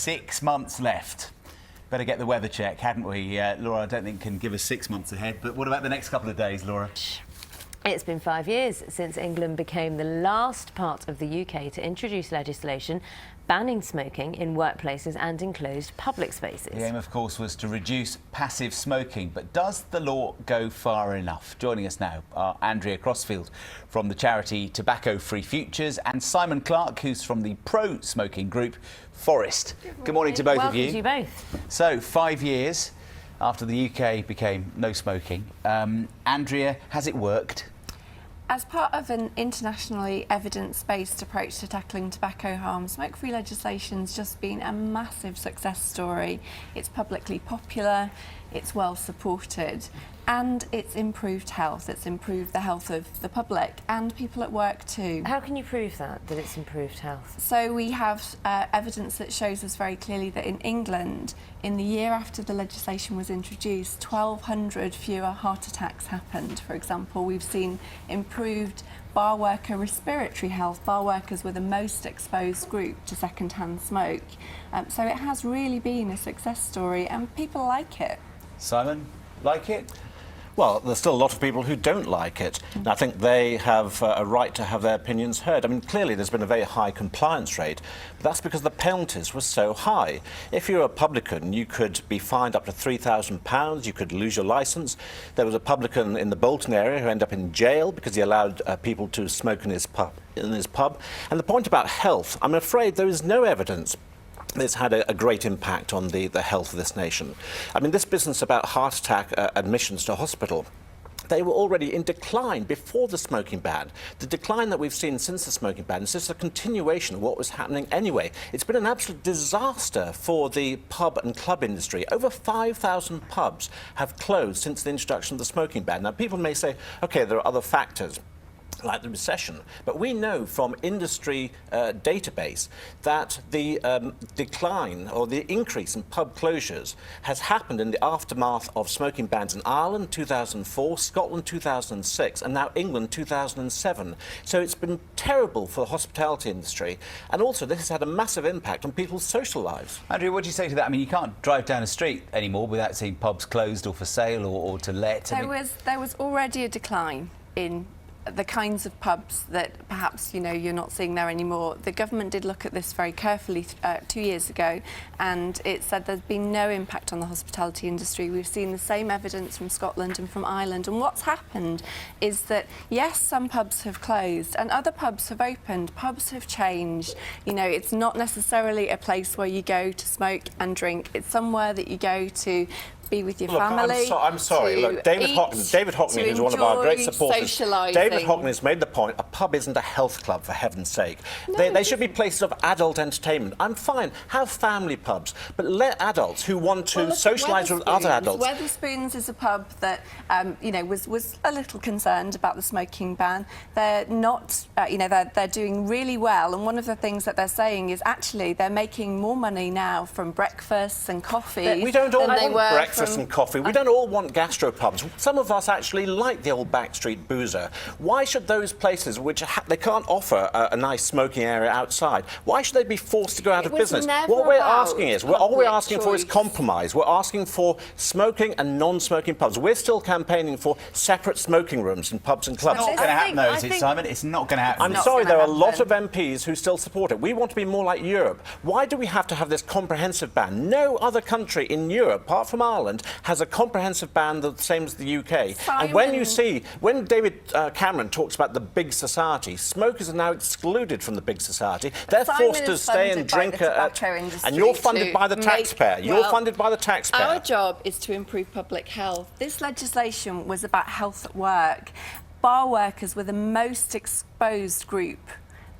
6 months left. Better get the weather check, hadn't we? Laura, I don't think can give us 6 months ahead, but what about the next couple of days, Laura? It's been 5 years since England became the last part of the UK to introduce legislation banning smoking in workplaces and enclosed public spaces. The aim, of course, was to reduce passive smoking, but does the law go far enough? Joining us now are Andrea Crossfield from the charity Tobacco Free Futures and Simon Clark, who's from the pro-smoking group Forest. Good morning to both of you. Welcome to you both. So, 5 years after the UK became no smoking. Andrea, has it worked? As part of an internationally evidence-based approach to tackling tobacco harm, smoke-free legislation's just been a massive success story. It's publicly popular, it's well supported, and it's improved health. It's improved the health of the public and people at work too. How can you prove that it's improved health? So we have evidence that shows us very clearly that in England, in the year after the legislation was introduced, 1,200 fewer heart attacks happened. For example, we've seen improved bar worker respiratory health. Bar workers were the most exposed group to second-hand smoke. So it has really been a success story and people like it. Simon, like it? Well, there's still a lot of people who don't like it. And I think they have a right to have their opinions heard. I mean, clearly there's been a very high compliance rate, but that's because the penalties were so high. If you're a publican, you could be fined up to £3,000, you could lose your licence. There was a publican in the Bolton area who ended up in jail because he allowed people to smoke in his pub. And the point about health, I'm afraid there is no evidence it's had a great impact on the health of this nation. I mean, this business about heart attack admissions to hospital, they were already in decline before the smoking ban. The decline that we've seen since the smoking ban is just a continuation of what was happening anyway. It's been an absolute disaster for the pub and club industry. Over 5,000 pubs have closed since the introduction of the smoking ban. Now, people may say, OK, there are other factors, like the recession, but we know from industry database that the decline or the increase in pub closures has happened in the aftermath of smoking bans in Ireland 2004, Scotland 2006, and now England 2007. So it's been terrible for the hospitality industry, and also this has had a massive impact on people's social lives. Andrea, what do you say to that? I mean, you can't drive down a street anymore without seeing pubs closed or for sale or to let. There was already a decline in the kinds of pubs that perhaps you're not seeing there anymore. The government did look at this very carefully 2 years ago, and it said there's been no impact on the hospitality industry. We've seen the same evidence from Scotland and from Ireland, and what's happened is that yes, some pubs have closed and other pubs have opened. Pubs have changed. It's not necessarily a place where you go to smoke and drink. It's somewhere that you go to be with your family. I'm sorry. Look, David Hockney is one of our great supporters. David Hockney has made the point, a pub isn't a health club, for heaven's sake. No, they should be places of adult entertainment. I'm fine, have family pubs, but let adults who want to socialise with other adults. Wetherspoons is a pub that, was a little concerned about the smoking ban. They're not, they're doing really well, and one of the things that they're saying is actually they're making more money now from breakfasts and coffees. We don't all want breakfast from and coffee. We don't all want gastropubs. Some of us actually like the old backstreet boozer. Why should those places, which they can't offer a nice smoking area outside, why should they be forced to go out of business? What we're asking is, all we're asking for is compromise. We're asking for smoking and non-smoking pubs. We're still campaigning for separate smoking rooms in pubs and clubs. It's not going to happen, though, is it, Simon? It's not going to happen. I'm sorry, there are a lot of MPs who still support it. We want to be more like Europe. Why do we have to have this comprehensive ban? No other country in Europe, apart from Ireland, has a comprehensive ban the same as the UK. Simon. And when David Cameron talks about the big society, smokers are now excluded from the big society. They're forced to stay and drink and you're funded by the taxpayer. You're funded by the taxpayer. Our job is to improve public health. This legislation was about health at work. Bar workers were the most exposed group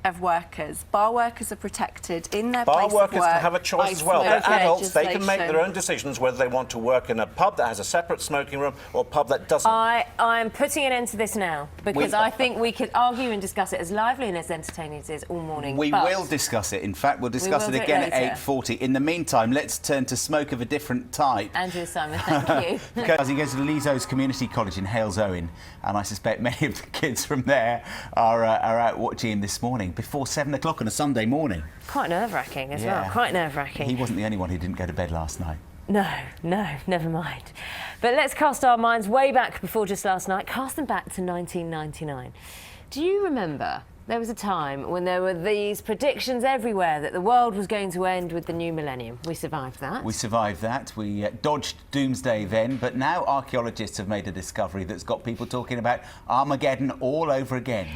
of workers. Bar workers are protected in their place of work. Bar workers can have a choice as well. They're adults, they can make their own decisions whether they want to work in a pub that has a separate smoking room or a pub that doesn't. I'm putting an end to this now, because I think we could argue and discuss it as lively and as entertaining as it is all morning. We will discuss it. In fact, we'll discuss it again at 8:40. In the meantime, let's turn to smoke of a different type. Andrea, Simon, thank you. Because he goes to Lezo's Community College in Halesowen, and I suspect many of the kids from there are out watching him this morning. before 7 o'clock on a Sunday morning. Quite nerve-wracking as Yeah. well. Quite nerve-wracking. He wasn't the only one who didn't go to bed last night. No, never mind. But let's cast our minds way back before just last night. Cast them back to 1999. Do you remember there was a time when there were these predictions everywhere that the world was going to end with the new millennium? We survived that. We survived that. We dodged doomsday then, but now archaeologists have made a discovery that's got people talking about Armageddon all over again.